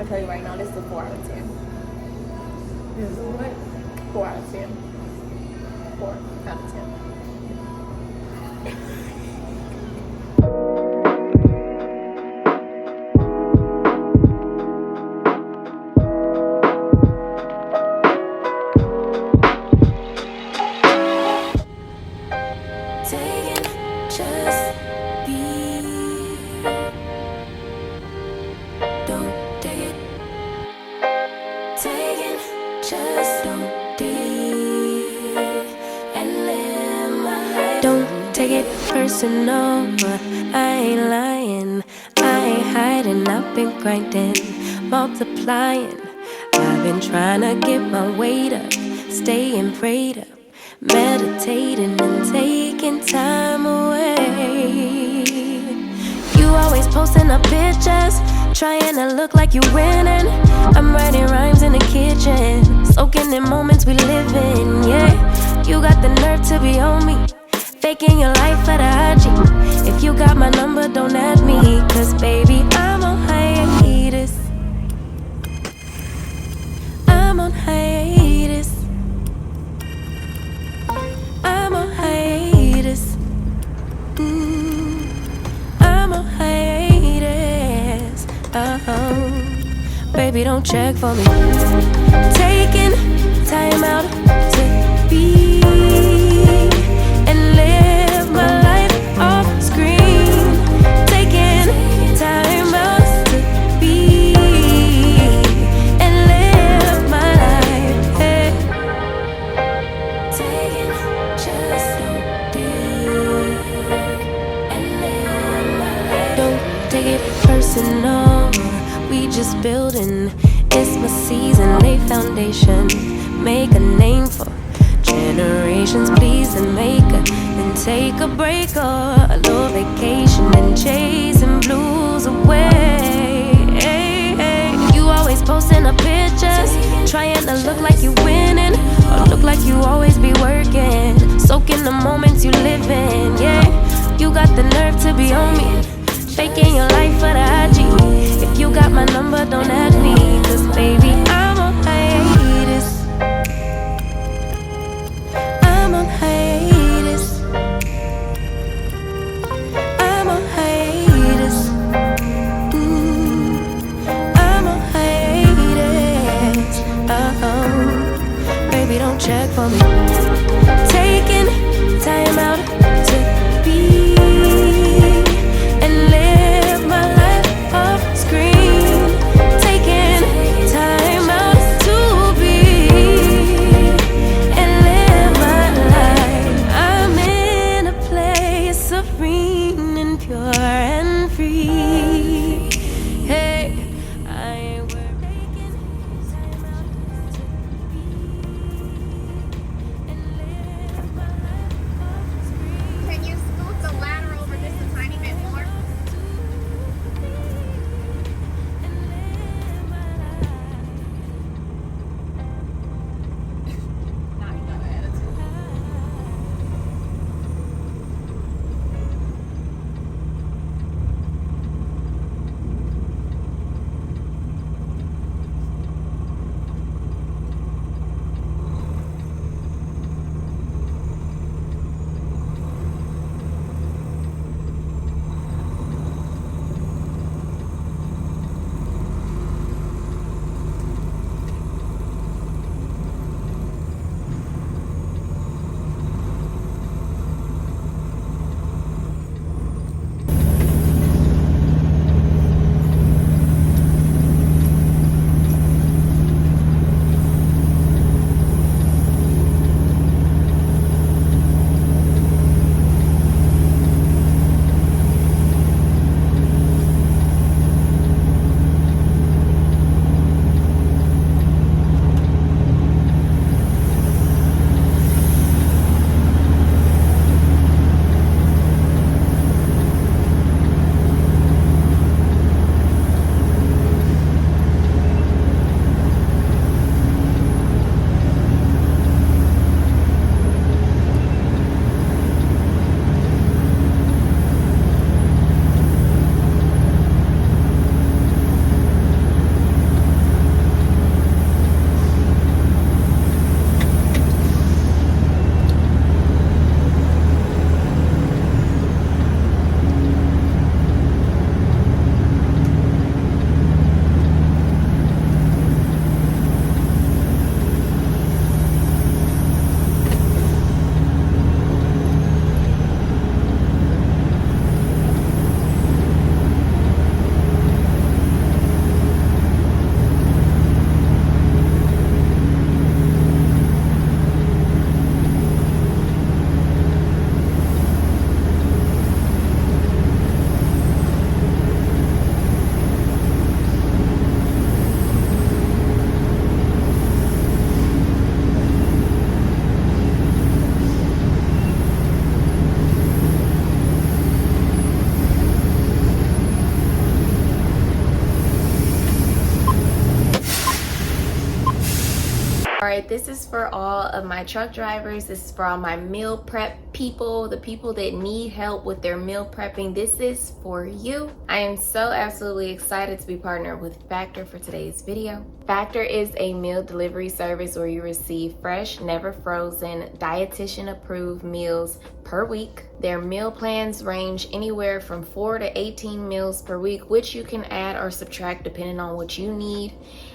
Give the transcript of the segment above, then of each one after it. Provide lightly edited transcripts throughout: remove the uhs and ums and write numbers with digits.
gonna tell you right now, this is a 4 out of 10. This is what? 4 out of 10. 4 out of 10. Take it personal, I ain't lying, I ain't hiding, I've been grinding, multiplying. I've been trying to get my weight up, staying prayed up, meditating and taking time away. You always posting up pictures, trying to look like you winning. I'm writing rhymes in the kitchen, soaking in moments we live in, yeah. You got the nerve to be on me, faking your life for the IG. If you got my number, don't add me, cause baby, I'm on hiatus. I'm on hiatus. I'm on hiatus. I'm on hiatus. Baby, don't check for me. Taking time out to be and live my life off screen. Taking time out to be and live my life, hey. Taking just OD and live my life. Don't take it personal, we just building. It's my season, lay foundation, make a name for generations, please, and make then take a break or a little vacation and chasing blues away. You always posting up pictures, trying to look like you winning, or look like you always be working, soaking the moments you live in, yeah. You got the nerve to be on me, faking your life for the IG. If you got my number, don't add me, cause baby, I'm on hiatus. I'm on hiatus. I'm on hiatus. I'm on hiatus. Baby, don't check for me. Taking time out to be and live my life off screen. Taking time out to be and live my life. I'm in a place serene and pure and free. Hey, I ain't worried. Taking time out to be and right, this is for all of my truck drivers. This is for all my meal prep people, the people that need help with their meal prepping. This is for you. I am so absolutely excited to be partnered with Factor for today's video. Factor is a meal delivery service where you receive fresh, never frozen, dietitian approved meals per week. Their meal plans range anywhere from 4 to 18 meals per week, which you can add or subtract depending on what you need.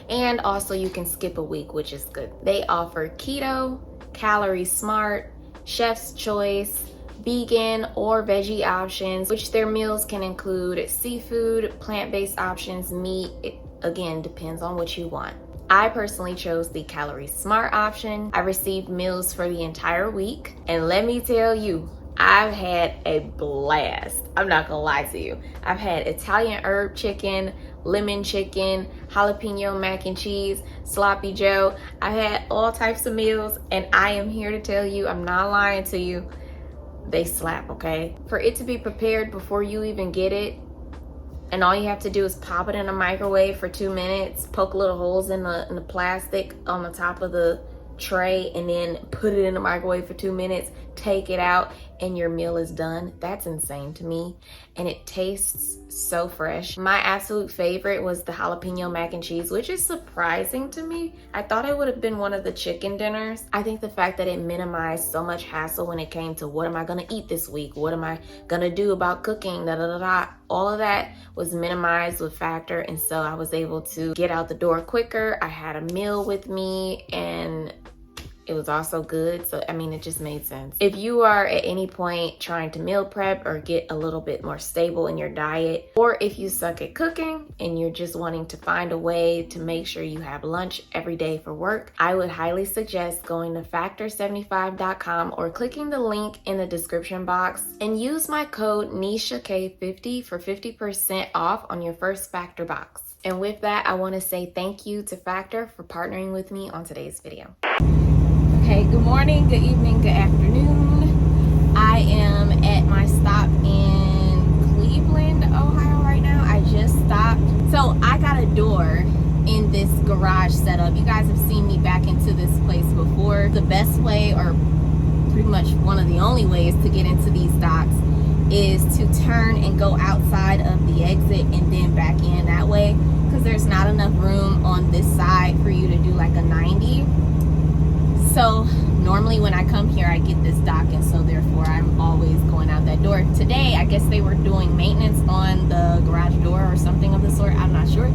And also you can skip a week, which is good. They offer keto, calorie smart, chef's choice, vegan or veggie options, which their meals can include seafood, plant-based options, meat. It again depends on what you want. I personally chose the calorie smart option. I received meals for the entire week, and let me tell you, I've had a blast. I'm not gonna lie to you. I've had Italian herb chicken, lemon chicken, jalapeno mac and cheese, sloppy joe. I've had all types of meals, and I am here to tell you, I'm not lying to you, they slap, okay? For it to be prepared before you even get it, and all you have to do is pop it in a microwave for 2 minutes, poke little holes in the plastic on the top of the tray, and then put it in the microwave for 2 minutes, take it out, and your meal is done. That's insane to me, and it tastes so fresh. My absolute favorite was the jalapeno mac and cheese, which is surprising to me. I thought it would have been one of the chicken dinners. I think the fact that it minimized so much hassle when it came to what am I gonna eat this week, what am I gonna do about cooking, all of that was minimized with Factor, and so I was able to get out the door quicker. I had a meal with me, and it was also good. So, I mean, it just made sense. If you are at any point trying to meal prep or get a little bit more stable in your diet, or if you suck at cooking and you're just wanting to find a way to make sure you have lunch every day for work, I would highly suggest going to factor75.com or clicking the link in the description box and use my code NishaK50 for 50% off on your first Factor box. And with that, I want to say thank you to Factor for partnering with me on today's video. Okay, good morning, good evening, good afternoon. I am at my stop in Cleveland, Ohio right now. I just stopped. So I got a door in this garage setup. You guys have seen me back into this place before. The best way, or pretty much one of the only ways to get into these docks, is to turn and go outside of the exit and then back in that way, because there's not enough room on this side for you to do like a 90. So normally when I come here, I get this dock, and so therefore I'm always going out that door. Today, I guess they were doing maintenance on the garage door or something of the sort. I'm not sure.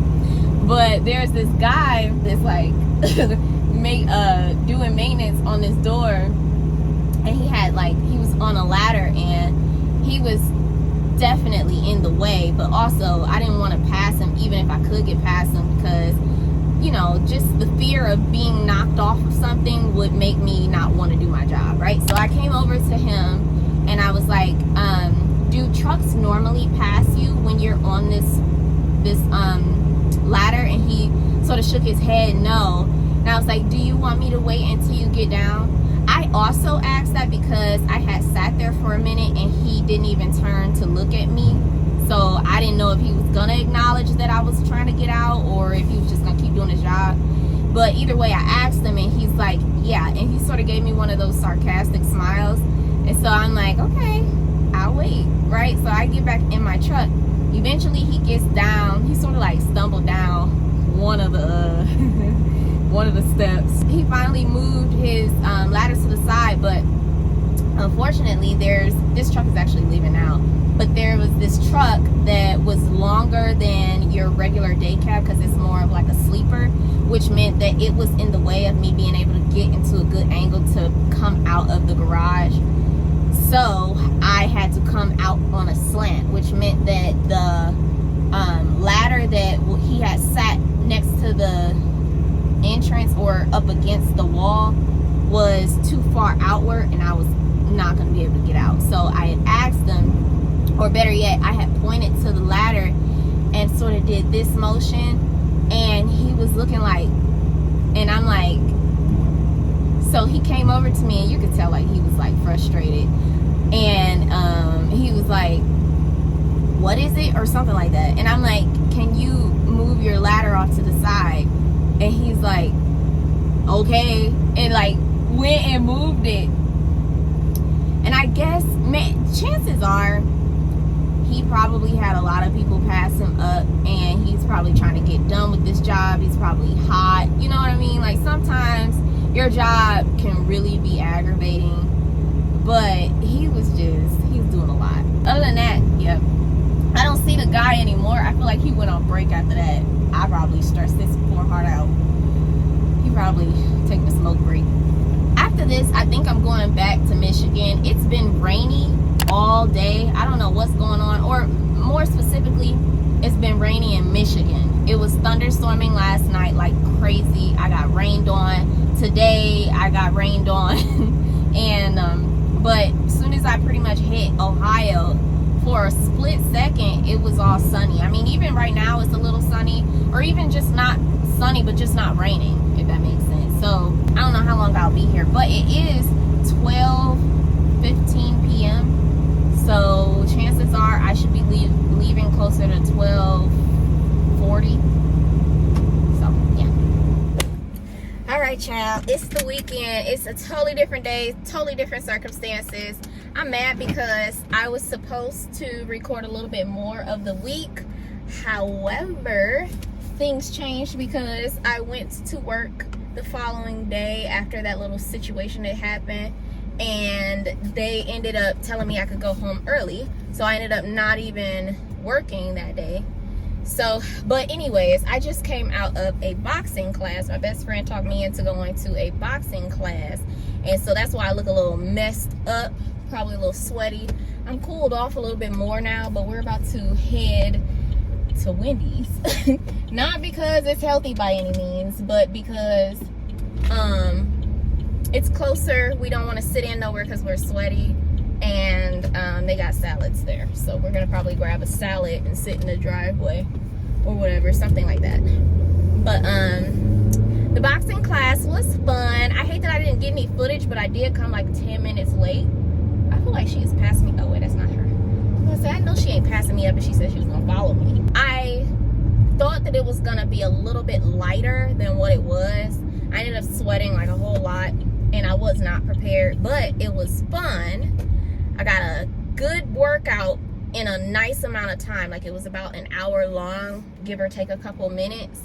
But there's this guy that's like doing maintenance on this door, and he was on a ladder, and he was definitely in the way, but also I didn't want to pass him even if I could get past him, because you know, just the fear of being knocked off of something would make me not want to do my job, right? So I came over to him and I was like, do trucks normally pass you when you're on this ladder? And he sort of shook his head no. And I was like, do you want me to wait until you get down? I also asked that because I had sat there for a minute and he didn't even turn to look at me. So I didn't know if he was gonna acknowledge that I was trying to get out or if he was just gonna keep doing his job. But either way, I asked him and he's like, yeah. And he sort of gave me one of those sarcastic smiles. And so I'm like, okay, I'll wait, right? So I get back in my truck. Eventually he gets down. He sort of like stumbled down one of the one of the steps. He finally moved his ladder to the side, but unfortunately this truck is actually leaving now. But there was this truck that was longer than your regular day cab because it's more of like a sleeper, which meant that it was in the way of me being able to get into a good angle to come out of the garage. So I had to come out on a slant, which meant that the ladder that he had sat next to the entrance or up against the wall was too far outward, and I was not going to be able to get out. So I had asked them, or better yet, I had pointed to the ladder and sort of did this motion, and he was looking like, and I'm like, so he came over to me, and you could tell like he was like frustrated, and he was like, what is it, or something like that. And I'm like, can you move your ladder off to the side? And he's like, okay, and like went and moved it. And I guess, man, chances are he probably had a lot of people pass him up, and he's probably trying to get done with this job. He's probably hot, you know what I mean? Like, sometimes your job can really be aggravating, but he's doing a lot. Other than that, yep, I don't see the guy anymore. I feel like he went on break after that. I probably stressed this poor heart out. He probably taking a smoke break. After this, I think I'm going back to Michigan. It's been rainy all day. I don't know what's going on, or more specifically, it's been rainy in Michigan. It was thunderstorming last night like crazy. I got rained on. Today, I got rained on. And, but as soon as I pretty much hit Ohio, for a split second, it was all sunny. I mean, even right now, it's a little sunny, or even just not sunny, but just not raining, if that makes sense. So, I don't know how long I'll be here, but it is 12:15 p.m. So, chances are I should be leaving closer to 12:40. So, yeah. All right, child. It's the weekend. It's a totally different day, totally different circumstances. I'm mad because I was supposed to record a little bit more of the week. However, things changed because I went to work the following day after that little situation that happened, and they ended up telling me I could go home early. So I ended up not even working that day. So, but anyways, I just came out of a boxing class. My best friend talked me into going to a boxing class, and so that's why I look a little messed up, probably a little sweaty. I'm cooled off a little bit more now, but we're about to head to Wendy's. Not because it's healthy by any means, but because it's closer. We don't want to sit in nowhere because we're sweaty, and they got salads there, so we're gonna probably grab a salad and sit in the driveway or whatever, something like that. But the boxing class was fun. I hate that I didn't get any footage, but I did come like 10 minutes late. I feel like she is passing me. Oh wait, that's not her. I know she ain't passing me up, and she said she was gonna follow me. I thought that it was gonna be a little bit lighter than what it was. I ended up sweating like a whole lot, and I was not prepared, but it was fun. I got a good workout in a nice amount of time. Like, it was about an hour long, give or take a couple minutes,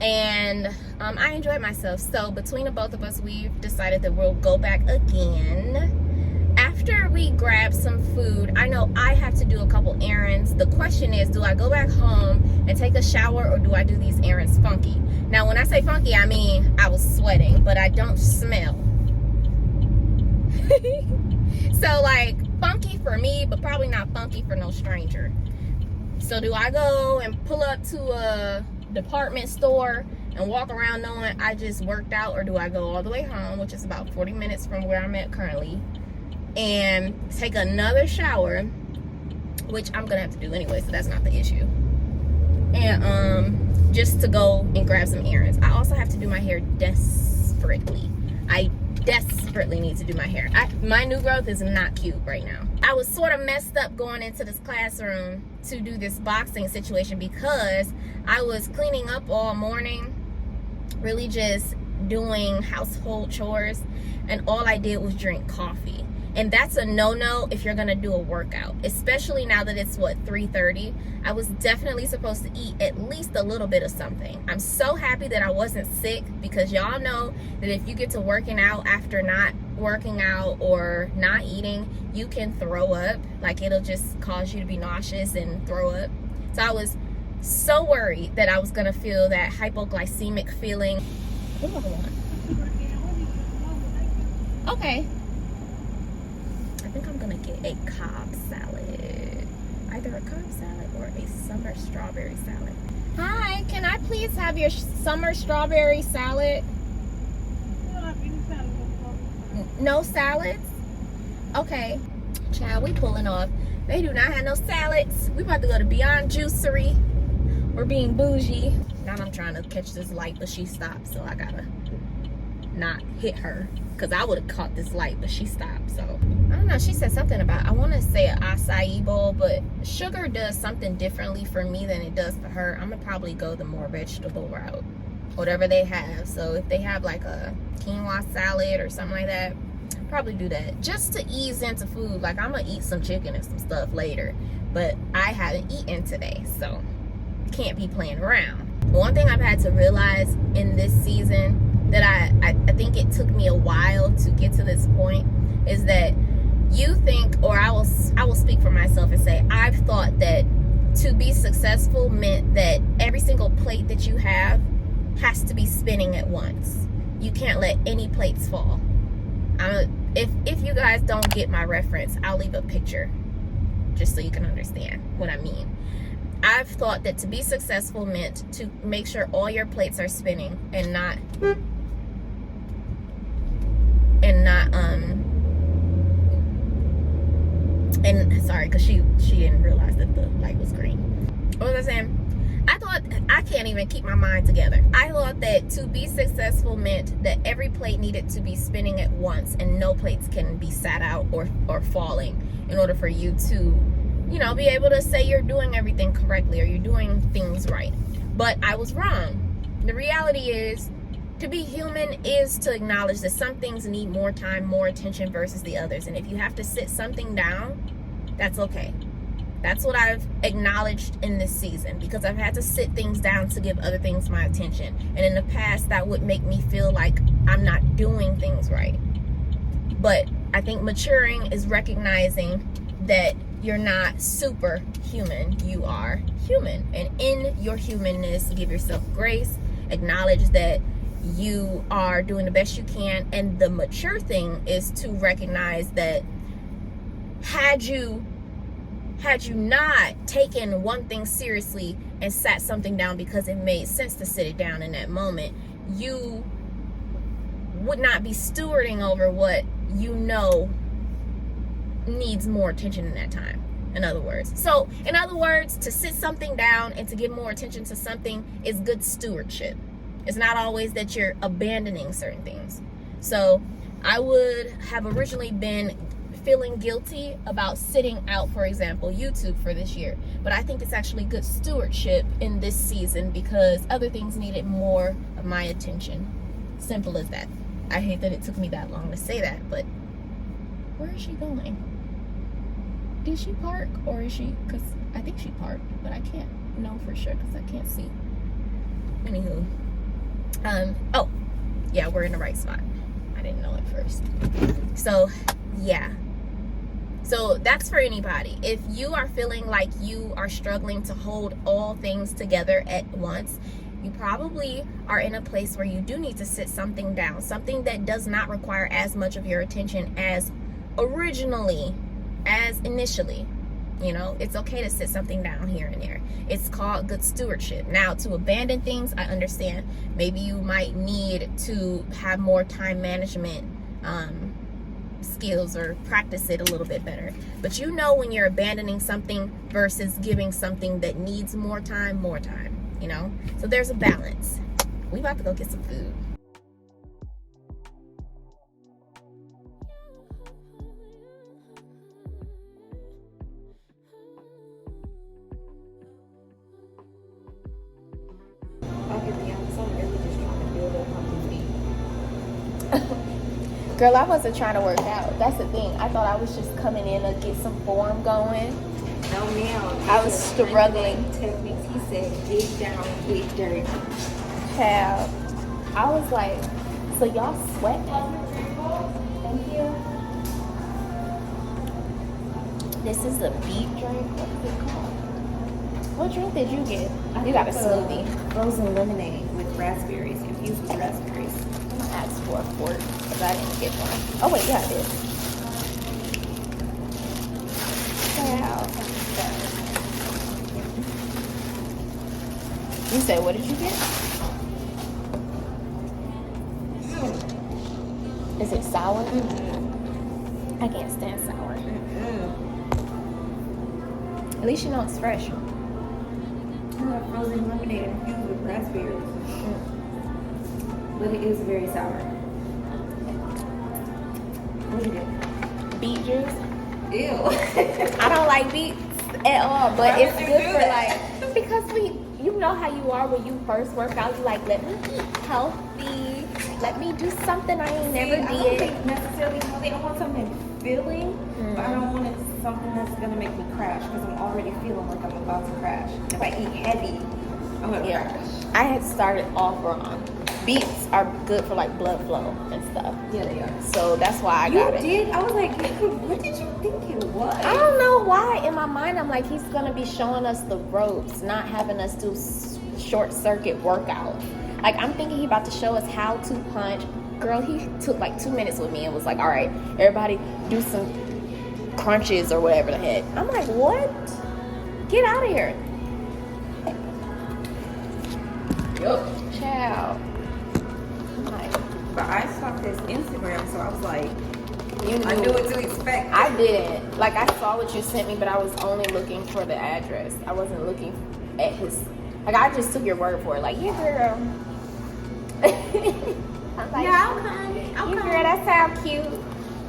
and I enjoyed myself. So between the both of us, we've decided that we'll go back again. After we grab some food, I know I have to do a couple errands. The question is, do I go back home and take a shower, or do I do these errands funky? Now, when I say funky, I mean I was sweating, but I don't smell. So, like, funky for me, but probably not funky for no stranger. So, do I go and pull up to a department store and walk around knowing I just worked out, or do I go all the way home, which is about 40 minutes from where I'm at currently, and take another shower, which I'm gonna have to do anyway, so that's not the issue, and just to go and grab some errands. I also have to do my hair desperately. I desperately need to do my hair. My new growth is not cute right now. I was sort of messed up going into this classroom to do this boxing situation because I was cleaning up all morning, really just doing household chores, and all I did was drink coffee. And that's a no-no if you're gonna do a workout, especially now that it's, what, 3:30. I was definitely supposed to eat at least a little bit of something. I'm so happy that I wasn't sick, because y'all know that if you get to working out after not working out or not eating, you can throw up. Like, it'll just cause you to be nauseous and throw up. So I was so worried that I was gonna feel that hypoglycemic feeling. What do I want? Okay. I think I'm gonna get a Cobb salad. Either a Cobb salad or a summer strawberry salad. Hi, can I please have your summer strawberry salad? No salads? Okay. Child, we pulling off. They do not have no salads. We about to go to Beyond Juicery. We're being bougie. Now I'm trying to catch this light, but she stopped, so I gotta not hit her, because I would have caught this light, but she stopped. So I don't know, she said something about, I want to say an acai bowl, but sugar does something differently for me than it does for her. I'm gonna probably go the more vegetable route, whatever they have. So if they have like a quinoa salad or something like that, probably do that just to ease into food. Like, I'm gonna eat some chicken and some stuff later, but I haven't eaten today, so can't be playing around. One thing I've had to realize in this season that I think it took me a while to get to this point is that you think, or I will speak for myself and say, I've thought that to be successful meant that every single plate that you have has to be spinning at once. You can't let any plates fall. If you guys don't get my reference, I'll leave a picture just so you can understand what I mean. I've thought that to be successful meant to make sure all your plates are spinning and not and sorry, because she didn't realize that the light was green. What was I saying? I thought, I can't even keep my mind together. I thought that to be successful meant that every plate needed to be spinning at once and no plates can be sat out or falling in order for you to, you know, be able to say you're doing everything correctly or you're doing things right. But I was wrong. The reality is, to be human is to acknowledge that some things need more time, more attention versus the others. And if you have to sit something down, that's okay. That's what I've acknowledged in this season, because I've had to sit things down to give other things my attention. And in the past, that would make me feel like I'm not doing things right. But I think maturing is recognizing that you're not superhuman. You are human. And in your humanness, give yourself grace, acknowledge that you are doing the best you can. And the mature thing is to recognize that had you not taken one thing seriously and sat something down because it made sense to sit it down in that moment, you would not be stewarding over what you know needs more attention in that time. In other words, to sit something down and to give more attention to something is good stewardship. It's not always that you're abandoning certain things. So I would have originally been feeling guilty about sitting out, for example, YouTube for this year. But I think it's actually good stewardship in this season because other things needed more of my attention. Simple as that. I hate that it took me that long to say that, but where is she going? Did she park or is she, because I think she parked, but I can't know for sure because I can't see. Anywho. Oh, yeah, we're in the right spot. I didn't know at first. So, yeah. So that's for anybody. If you are feeling like you are struggling to hold all things together at once, you probably are in a place where you do need to sit something down, something that does not require as much of your attention as initially. You know, it's okay to sit something down here and there. It's called good stewardship. Now, to abandon things, I understand. Maybe you might need to have more time management skills or practice it a little bit better. But you know when you're abandoning something versus giving something that needs more time, you know? So there's a balance. We about to go get some food. Girl, I wasn't trying to work out. That's the thing. I thought I was just coming in to get some form going. No, ma'am. I was struggling. Techniques. He said, dig down, get dirty. Child. I was like, so y'all sweat? Thank you. This is a beet drink. What's it called? What drink did you get? You got a smoothie. Frozen lemonade with raspberries, infused with raspberries. I'm gonna ask for a quart because I didn't get one. Oh wait, yeah, I did. Wow. You said, what did you get? Is it sour? I can't stand sour. At least you know it's fresh. Frozen lemonade infused with raspberries. But it is very sour. What did you get? Beet juice. Ew. I don't like beets at all, but it's good for like, because you know how you are when you first work out. You like, let me eat healthy. Let me do something I ain't never I don't did. think necessarily healthy. I want something filling, but I don't want it something that's gonna make me crash because I'm already feeling like I'm about to crash. If I eat heavy, I'm gonna crash. I had started off wrong. Beets are good for like blood flow and stuff. Yeah, they are. So that's why I got it. You did? I was like, what did you think it was? I don't know why. In my mind, I'm like, he's gonna be showing us the ropes, not having us do short circuit workouts. Like, I'm thinking he about to show us how to punch. Girl, he took like 2 minutes with me and was like, all right, everybody do some crunches or whatever the heck. I'm like, what? Get out of here. Yup. Child. I'm like, But I saw his Instagram, so I was like, I knew knew what to expect. I didn't. Like, I saw what you sent me, but I was only looking for the address. I wasn't looking at his. Like, I just took your word for it. Like, yeah, girl. I'm like, yeah, I'll come. Girl, that sound cute.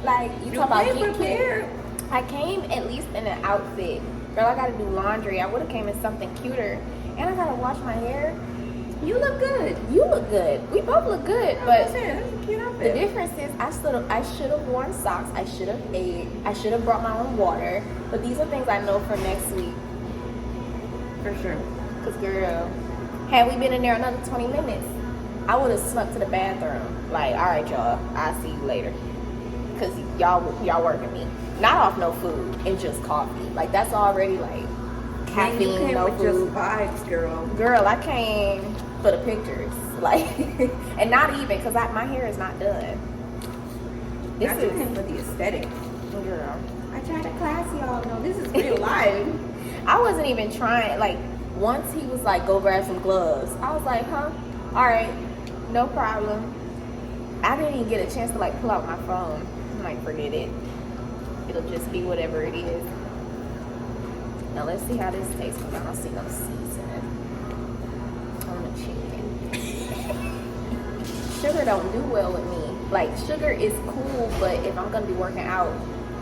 Like, you talk about came get prepared. cute. I came at least in an outfit. Girl, I gotta do laundry. I would have came in something cuter. And I gotta wash my hair. You look good. You look good. We both look good, I'm but just saying, that's a cute the outfit. difference is I should have worn socks. I should have ate. I should have brought my own water. But these are things I know for next week. For sure. Cause girl, had we been in there another 20 minutes, I would have snuck to the bathroom. Like, all right, y'all, I'll see you later. Cause y'all working me. Not off no food and just coffee. Like, that's already like Man, you caffeine, came no with food. just vibes, girl. Girl, I came for the pictures. Like, and not even because my hair is not done. This I is came for the aesthetic. girl. I tried to class y'all. No, this is real life. I wasn't even trying. Like, once he was like, go grab some gloves, I was like, huh? All right, no problem. I didn't even get a chance to like pull out my phone. I'm like, forget it. It'll just be whatever it is. Now let's see how this tastes because I don't see no seasoning on the chicken. Sugar don't do well with me. Like, sugar is cool, but if I'm gonna be working out,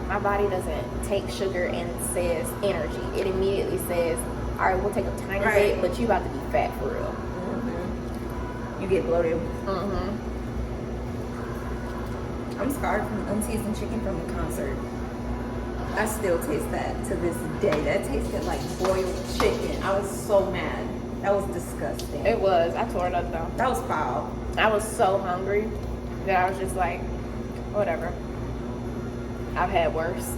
my body doesn't take sugar and says energy. It immediately says, all right, we'll take a tiny bit, but you about to be fat for real. You get bloated. Mm-hmm. I'm scarred from unseasoned chicken from the concert. I still taste that to this day. That tasted like boiled chicken. I was so mad. That was disgusting. It was. I tore it up though. That was foul. I was so hungry that I was just like, whatever. I've had worse.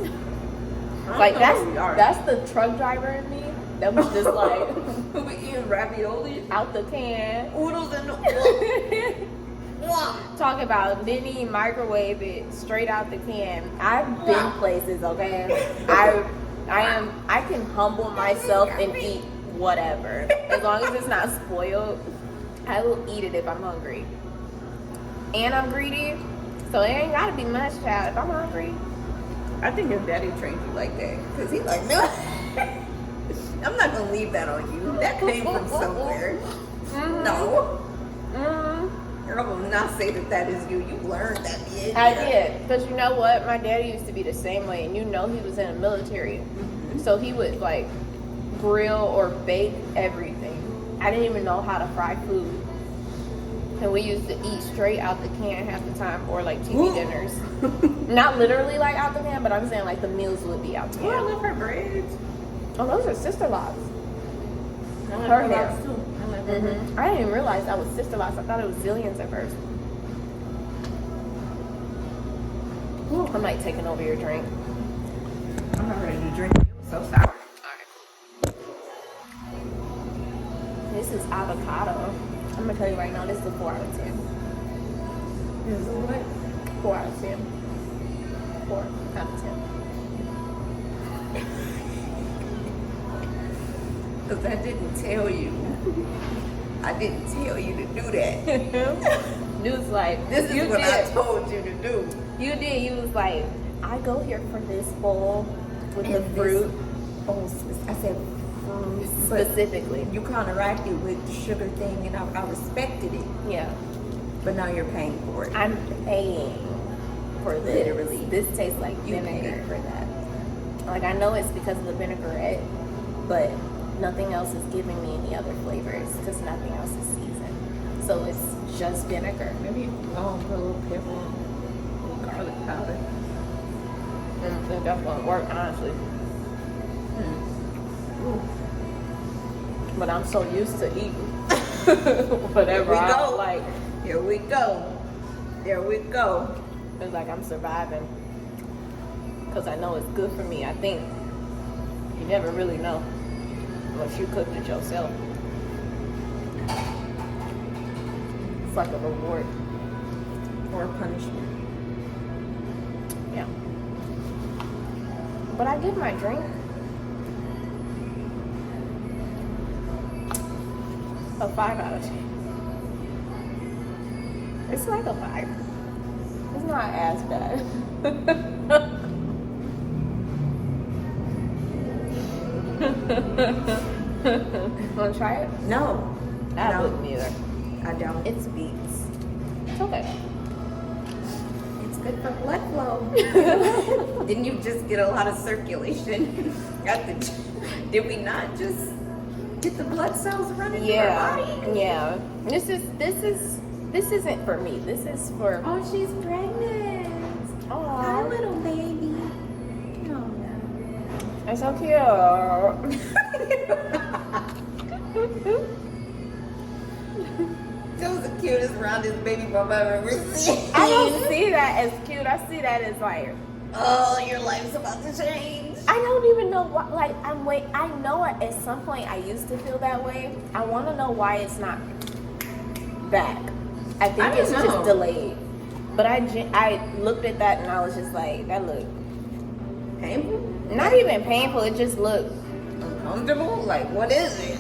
Like, that's the truck driver in me that was just like Who be eating ravioli, out the can. oodles, and the Talking about didn't even microwave it straight out the can. I've been places, okay? I can humble myself and eat whatever. As long as it's not spoiled, I will eat it if I'm hungry. And I'm greedy, so it ain't gotta be much, child. If I'm hungry. I think your daddy trained you like that. Because he's like, no. I'm not going to leave that on you. That came from somewhere. Mm-hmm. No. Mm-hmm. I will not say that is you. You learned that behavior. I did. Because you know what? My daddy used to be the same way. And you know he was in the military. Mm-hmm. So he would like grill or bake everything. I didn't even know how to fry food. And we used to eat straight out the can half the time, or like TV dinners. Not literally like out the can, but I'm saying like the meals would be out the Oh, I can. love her braids. Oh, those are sister locks. I like Her her hair. locks, too. I like her braids. Mm-hmm. I didn't even realize that was sister locks. I thought it was zillions at first. I'm like taking over your drink. I'm not ready to drink. It was so sour. This is avocado. I'm gonna tell you right now, this is a 4 out of 10. This is what? 4 out of 10. 4 out of 10. Because I didn't tell you. I didn't tell you to do that. Dude's like, This is you what I did. told you to do. You did. You was like, I go here for this bowl with the And fruit Oh, I said fruit. But specifically. you counteracted with the sugar thing, and I respected it. Yeah, But now you're paying for it. I'm paying for this. Literally. This tastes like You vinegar paid. for that. Like, I know it's because of the vinaigrette, but nothing else is giving me any other flavors because nothing else is seasoned. So it's just vinegar. Maybe put a little pepper and garlic powder. I don't think that's gonna work, honestly. But I'm so used to eating whatever I don't like. Here we go. There we go. It's like I'm surviving because I know it's good for me. I think you never really know unless you cooked it yourself. It's like a reward Or punishment. Yeah. But I give my drink a 5 out of 10. It's like a 5. It's not as bad. Wanna try it? No. I No. wouldn't either. I don't. It's beets. It's okay. It's good for blood flow. Didn't you just get a lot of circulation at the did we not just get the blood cells running in our body? Yeah. This isn't for me. This is for Oh, she's pregnant. Hi, oh, little baby. Oh, it's so cute. that was the cutest roundest baby bump I've ever seen. I don't see that as cute. I see that as like, Oh, your life's about to change. I don't even know what. Like I know at some point I used to feel that way. I want to know why it's not back. I think I it's don't know. just delayed. But I looked at that and I was just like, that looked Painful? not even painful. It just looked. Uncomfortable? Like, what is it?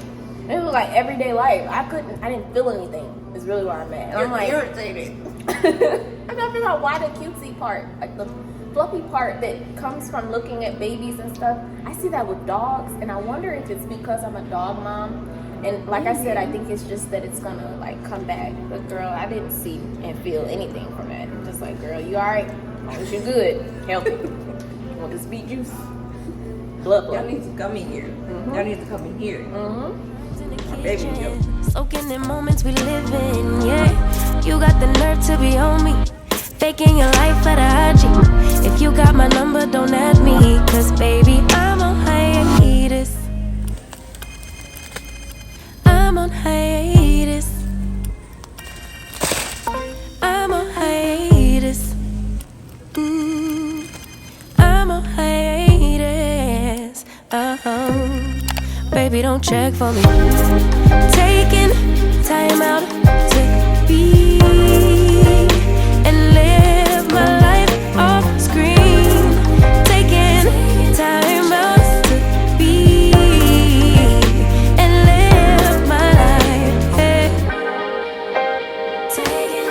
It was like everyday life. I didn't feel anything. Is really where I'm at. And You're I'm like, irritated. I gotta figure out why the cutesy part, like the fluffy part that comes from looking at babies and stuff. I see that with dogs, and I wonder if it's because I'm a dog mom. And like I said, I think it's just that it's gonna like come back. But girl, I didn't see and feel anything from that. I'm just like, girl, you alright? As long as you're good, healthy. You want this beet juice? Blood Y'all flow. need to come in here. Y'all need to come in here. Baby joke. Soaking in moments we live in, yeah. You got the nerve to be on me, faking your life for the IG. If you got my number, don't add me, cause baby, I'm on hiatus. I'm on hiatus. I'm on hiatus. I'm on hiatus. Baby, don't check for me. Taking time out to be and live my life off screen. Taking time out to be and live my life. Hey. Taking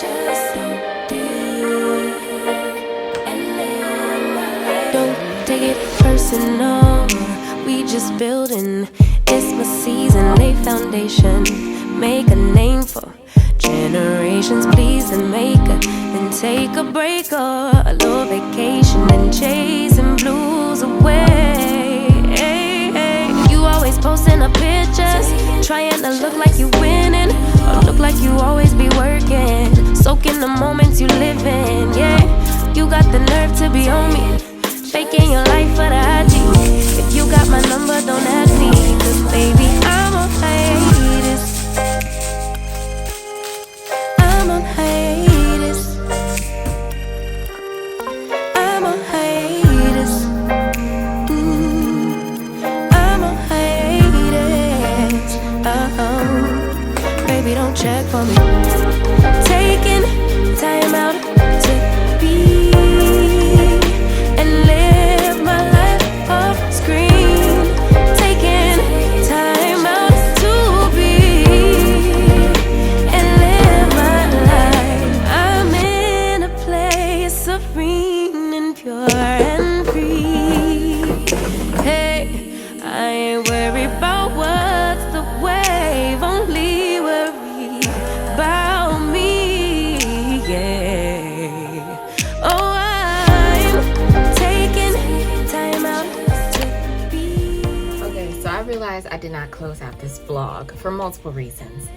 just to be and live my life. Don't take it personal. We just building. It's my season, lay foundation. Make a name for generations. Please and make a, then take a break or a little vacation and chasing blues away. Hey, hey. You always posting up pictures, trying to look like you winning or look like you always be working. Soaking the moments you live in, yeah. You got the nerve to be on me, faking your life for the IG. If you got my number, don't add me, cause baby, I'm on hiatus. I'm on hiatus. I'm on hiatus. I'm on hiatus. Baby, don't check for me. Taking time out to be and live my life off screen. Taking time out to be and live my life. I'm in a place serene and pure and free. Hey, I ain't worried about what's the wave, only worry about me, yeah. guys, I did not close out this vlog for multiple reasons.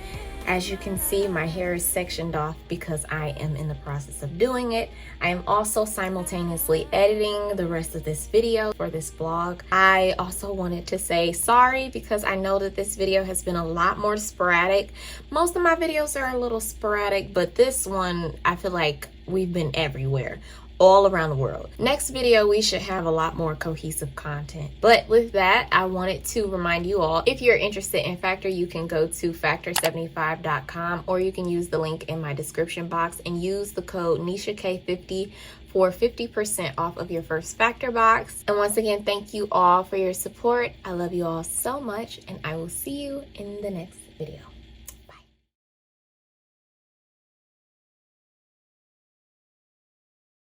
As you can see, my hair is sectioned off because I am in the process of doing it. I am also simultaneously editing the rest of this video for this vlog. I also wanted to say sorry because I know that this video has been a lot more sporadic. Most of my videos are a little sporadic, but this one, I feel like we've been everywhere, all around the world. Next video, we should have a lot more cohesive content. But with that, I wanted to remind you all, if you're interested in Factor, you can go to factor75.com, or you can use the link in my description box and use the code NishaK50 for 50% off of your first Factor box. And once again, thank you all for your support. I love you all so much, and I will see you in the next video.